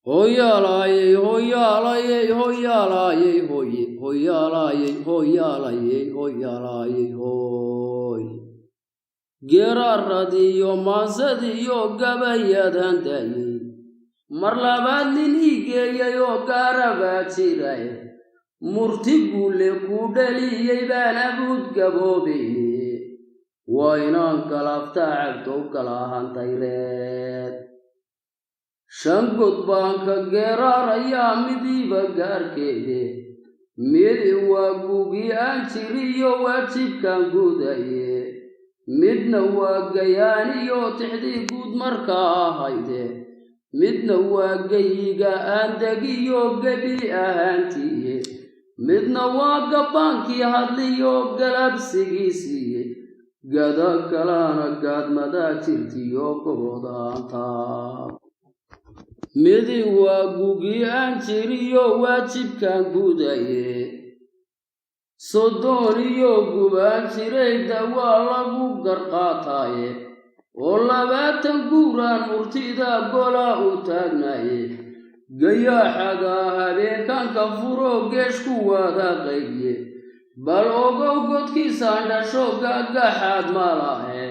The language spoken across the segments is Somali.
Hoyalaye, hoyalaye, hoyalaye, hoye, hoyalaye, hoyalaye, hoyalaye, hoy. Geraradiyo mansadiyo gabayadan daye. Marlabaad nin igeeyayo gaarabaa jiraye. Murtigule ku dhaliyey baan abuud gaboobaye. Waa inaan galafta cabdo galahantayreed. Shangod baanka geerarayaa midiiba gaarkeede. Midi waa gugi aan jiriyo waajibkan gudaye. Midna waa gayaaniyo tixdii guud markaa ahayde. Midna waa gayiga aan degiyo gebi ahaantiye. Midna waa gabbaankii hadliyo galabsigiisiiye. Gada kalana gaadmadaa jirtiyo gobodaanta. Midi waa gugi aan jiriyo waajibkan gudaye. Soddoniyo gubaan jirayda waa lagu garqaataye. Oo 20 guuraan murtida gola u taagnaye. Gayaaxada habeenkanka furo geeshku wada qaybiye. Bal ogow godkiisaan dhasho gagaxaad malahe.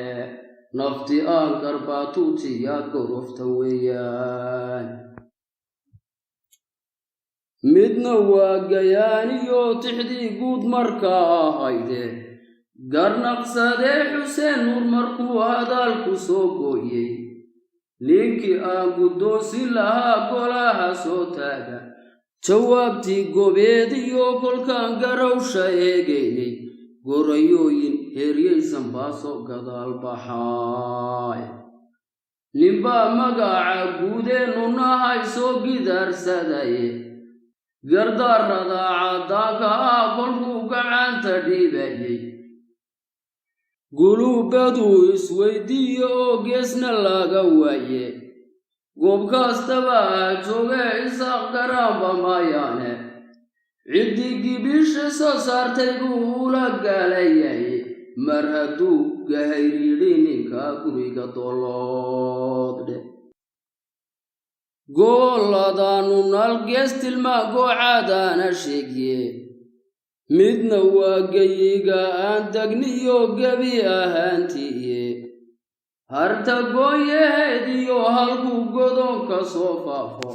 Nafti aan garbaatuutiya gorofta weeyaan. Midna waa gayaaniyo tixdii guud markaa ahayde. Garnaqsadee Xuseen Nuur markuu hadalku soo gooyey. Ninkii aan guddoonsin lahaa golaha soo taaga. Jawaabtii gobeediyo kolkaan garowsha eegaynay. Gorayooyin heeryaysan baasoo gadaal baxaay. Ninbaa magaca guudeennu nahay soo gidaarsadaye. Gardarrada caddaanka ah kolkuu gacanta dhiibayey. Guluubaduu isweydiiyo oo geesna laga waaye. Goob kastaba joogee isaaq garaanba maayaane. Ciddii gibisha soo saartay buu ula gaalayay. Mar hadduu gahayridhi ninka guriga doloodhe. Gooladaanu nalgeestilmaa goocadaana sheegye. Midna waa gayiga aan degniyo gebi ahaantiye. Harta gooyaheediyo halkuu godonka soo faafo.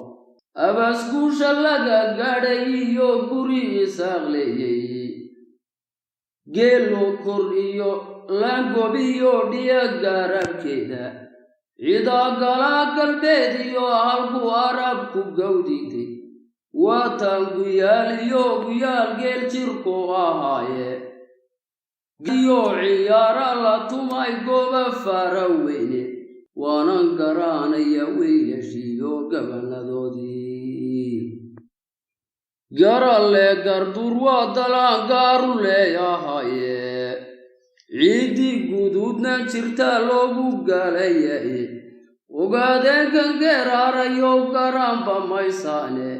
Abaskuusha laga gaadhay iyo guri isaaq leeyay. Geelo kor iyo langob iyo dhiya gaararkeeda. Cidaa galaa galbeed iyo halkuu arabku gawdiday. Waataan guyaal iyo guyaal geel jirku ahaaye. Iyo ciyaara la tumay gooba fara weyne. Waanan garanaya wiilashiyo gabanadoodii. Garalle gardur waa dalaan gaaru leeyahaye. Ciiddii guduudna jirta loogu gaalayaye. Ogaadeenkan geeraarayo garaanba maysaane.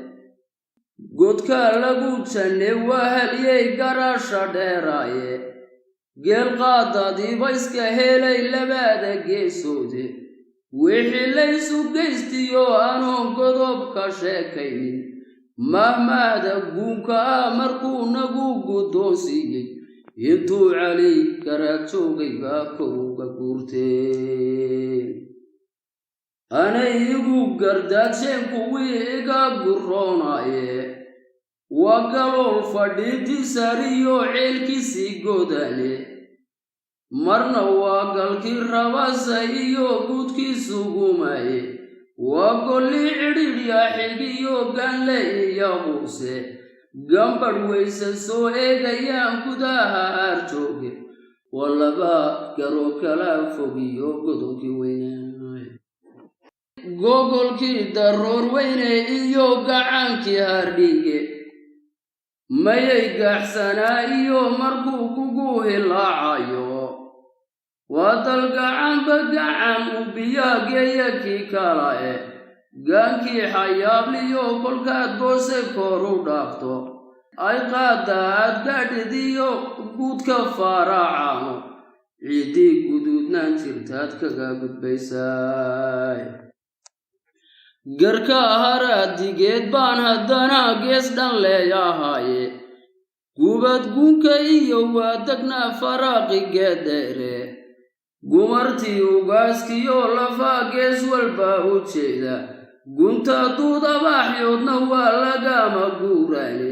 Godka lagu janne waa halyey garasha dheeraaye. Geel qaadadiiba iska helay labada geesoode. Wixii laysu geystiyo anoon godobka sheekaynin. Mahmahda guunka ah markuu nagu guddoonsiiyey. Intuu cali garaad joogay baa kowga guurteen. Anay igu gardaadsheen kuwii iga gurroonaye. Waa galool fadhiidii sariyo ceelkiisii godane. Marna waa galkii rabasa iyo guudkiisu gumaye. Waa golli cidhidhya xigiyo ganle iyo muuse. Gambadh weyse soo eegayaan gudaha aarjooge. Waa laba garoo kala fogiyo godonkii weyne. Gogolkii daroor weyne iyo gacankii hardhiige. Mayay gaxsanaa iyo markuu kugu hilaacayo. Waa dal gacanba gacan u biyaageeya kii kalae. Gaankii xayaabliyo kolkaad boose kor u dhaafto. Ay qaadda aad gaadhidiyo guudka faaraacano. Ciiddii guduudnaan jirtaad kaga gudbaysaay. garka haradigeed baan haddana gees dhan leeyahaye gubad gunka iyo waadagna faraaqigeed dheere gumartii ugaaskiyo lafaa gees walba u jeeda gunta duud abaaxyoodna waa lagama guuraane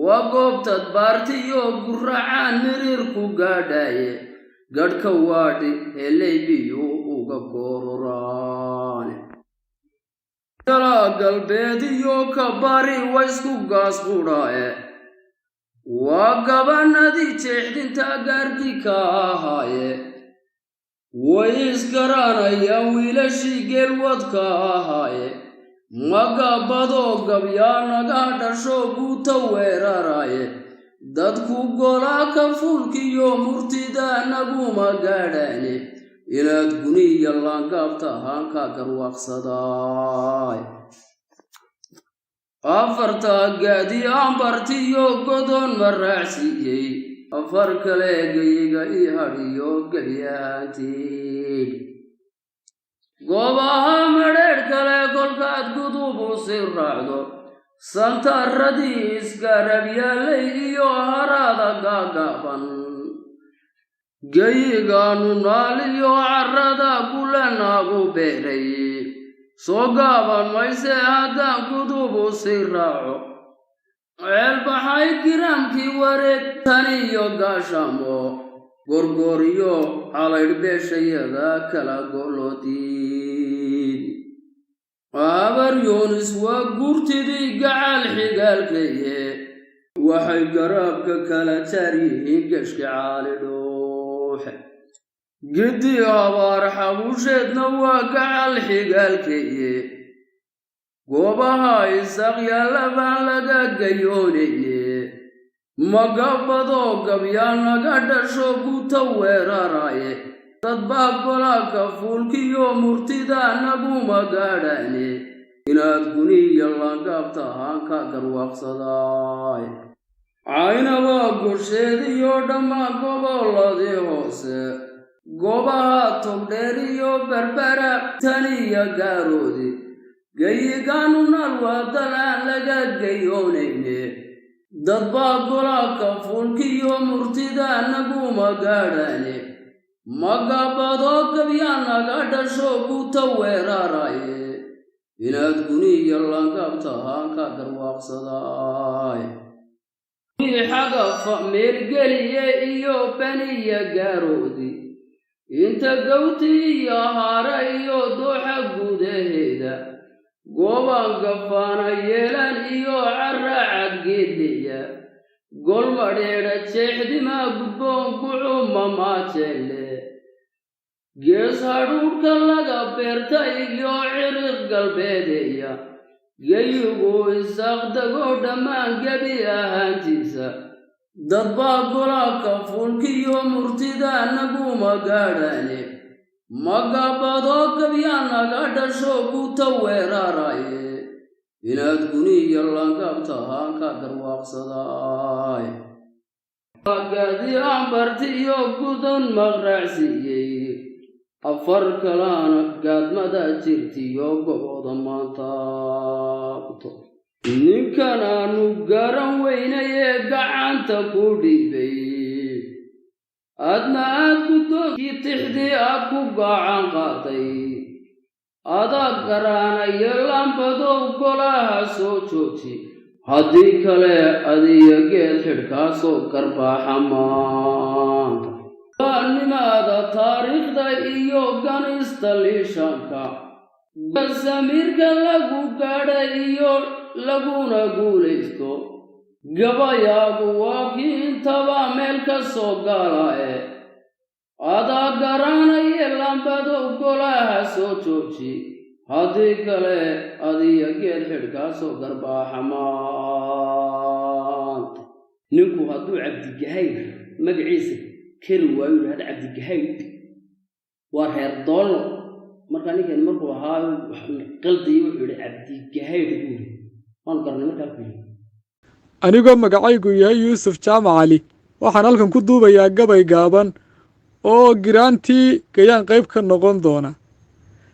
waa goobtad baartiyo gurracaan mirir ku gaadhaye gadhka waadhi helay biyu uga goororaane kala galbeed iyo ka bari waysku gaas qudhaaye waa gabanadii jeexdinta gaarkii ka ahaaye way isgaranayaan wiilashii geelwadka ahaaye magabadoo gabyaa naga dhasho guuta weeraraye dadku golaa ka fulkiyo murtida naguma gaadhaane inaad guniya laangaabta ahaanka garwaaqsadaay afarta gaadi ambartiyo godon maraacsiiyey afar kale gayiga ii hadhiyo gebyaantiin goobaha madheedh kale kolkaad gudubu si raacdo santaradii isgarabyaalay iyo harada gaagaaban gayigaanu naaliyo carrada kulanaagu beeray soo gaaban mayse haddaan gudubu si raaco ceelbaxay giraamkii wareeg taniyo gaashamo gorgoriyo calaydh beeshayada kala goloodiin habar yoonis waa guurtidii gacal xigaalkaye waxay garaabka kala jaar yihiin geshki caali dhuuxe giddi habaar xabusheedna waa gacal xigaalkaye goobaha isaaq yaalla baan laga gayoonayne magabadoo gabyaa naga dhasho guuta weeraraye dad baa golaka fuulkiyo murtida naguma gaadhaane inaad guniya laangaabta ahaanka garwaaqsadaay caynaba gorsheediyo dhammaan gobolladii hoose goobaha togdheer iyo berbera taniya gaaroodi gayigaanu nalwaadal aan laga gayoonayne dad baa golaka fuulkiyo murtida naguma gaadhaane magabadoo gabyaa naga dhasho guuta weeraraye inaad guniya laangaabta ahaanka garwaaqsadaay xagafa meelgeliye iyo baniya gaaroodi inta gawti iyo haara iyo dooxa gudaheeda goobaan gafaana yeelan iyo carra cadgeedleya golmadheedha jeexdimaa gudboon gucuma maajeelle gees hadhuudhka laga beerta iyo ciriq galbeedeya geyigu isaaqdagoo dhammaan gebi ahaantiisa dad baa golaka fuulkiyo murtida naguma gaadhaane magabadoo gabyaa naga dhasho guuta weeraraye inaad guniya laangaabta ahaanka garwaaqsadaay gaadi ambartiyo gudon maqraacsiiyey afar kalana gaadmada jirtiyo goboda maanta ninkan aanu garan weynayee gacanta ku dhiibay adna aad guddoonkii tixdii aad ku gacan qaaday adaa garaanaya lambadow golaha soo jooji haddii kale adiyo geed xidhkaasoo garbaaxa maanta waanimaada taariikhda iyo ganista liishanka samiirka lagu gaadha iyo laguna guulaysto gabayaagu waa kii intaba meel ka soo gaalae adaa garaanaya lambadow golaha soo jooji haddii kale adiyo geed xidhkaasoo garbaaxa maanta ninku hadduu cabdigahayd magaciisa keli waayu yidhahda cabdigahayd waa reer doollo markaa ninkan markuu ahaa qaldiyi wuxuu yidhi cabdigahayd buuri waan garnay markaa ku yidhi anigoo magacaygu yahay yuusuf jaamac cali waxaan halkan ku duubayaa gabay gaaban oo giraantii gayaan qayb ka noqon doona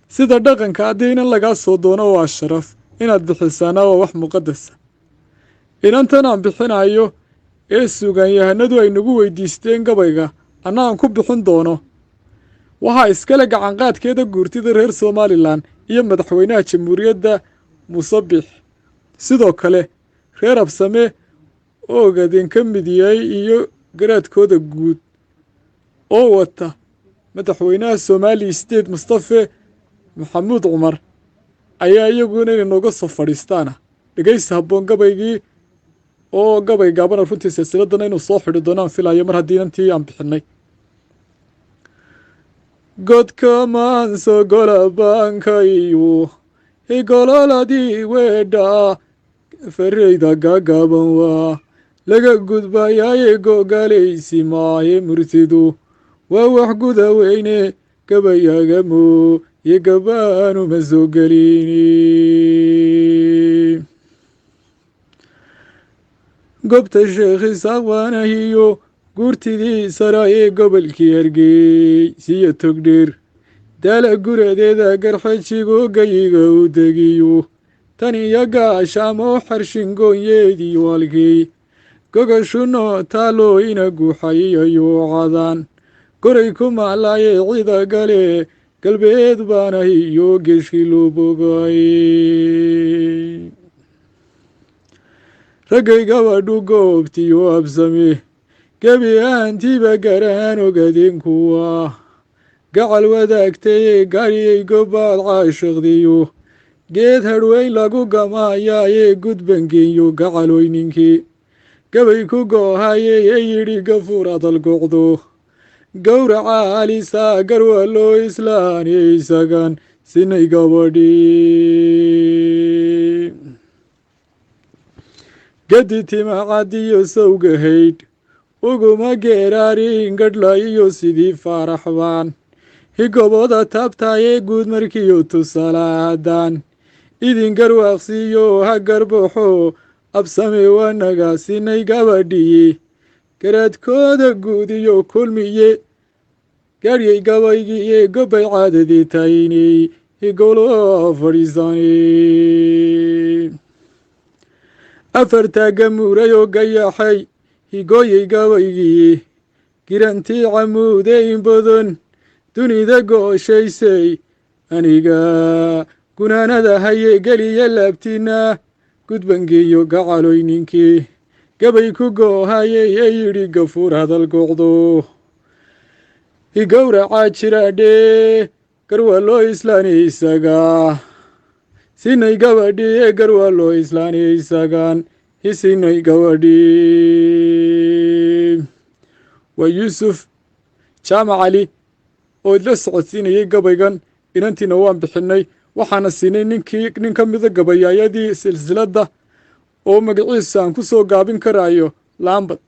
sida dhaqanka haddii inan lagaa soo doono waa sharaf inaad bixisaana waa wax muqadasa. inantan aan bixinayo ee suugaanyahanadu ay nagu weydiisteen gabayga anna aan ku bixin doono waxaa iskale gacanqaadkeeda guurtida reer somalilan iyo madaxweynaha jamhuuriyadda muuse biix. sidoo kale reer absame oo ogaadeen ka mid yahay iyo garaadkooda guud oo wata madaxweynaha Soomaaliya State Mustafa Maxamuud Cumar ayaa iyaguna inooga soo fadhiistaana dhegaysi habboon gabaygii oo gabay gaaban runtii silsiladana inuu soo xidhi doonaan filayo mar haddii inantii aan bixinay. godka maanso golabaankayu igololadii weedha fareyda gaagaaban waa laga gudbayaaye gogalaysi maaye murtidu waa wax guda weyne gabayagamo iyo gabaanu ma soo gelini. gobta sheekh isaaq waanahiyo guurtidii sara ee gobolkii Hargeysa iyo Togdheer daala guradeeda garxajigo gayiga u degiyo tan iyo gaashaamo xarshingoonyeedii walkii gogashuno taalo ina guuxayiyo cadaan goray ku maalaaye cida gale galbeed baanahiyo geeshkii loo bogay. raggay gabadhu goobtiyo absame gebi ahaantiiba garaan ogaadeen kuwa gacal wadaagtay gaariyay gobaad caashiqdiyo geed hadhweyn lagu gamaayaaye gudbangeeyo gacalooyninkii gabay ku goohayey ee yidhi gafuur adal gocdo gowraca alisaa garwa loo islaaniyey isagan sinay gabadhii gadi timacadiyo sawgahaydh uguma geeraarin gadhla iyo sidii faaraxbaan higoboda taabtaayee guud markiyo tusalaadaan idin garwaaqsiiyo ha garbaxo absame wanaga sinay gabadhiye garaadkooda guud iyo kulmiye gaadhyay gabaygiiye gobay caadadii taynay higolo fadhiisanay. afartaa gamuuray oo gayaxay higooyay gabaygiiye girantii camuude in badan dunida gooshaysay aniga gunaanada haye geliya laabtiina gudbangeeyo gacalooyninkii gabay ku goohayey ee yidhi gafuur hadal gocdo igowracaa jiraadhee garwaa loo islaaniyey isaga sinay gabadhii ee garwaa loo islaaniyey isagan hisinay gabadhii. waa yuusuf jaamac cali oo idla socodsiinayay gabaygan inantiina waan bixinay waxaana siinay nin ka mida gabayaayadii silsiladda oo magaciisa aan ku soo gaabin karayo laambad.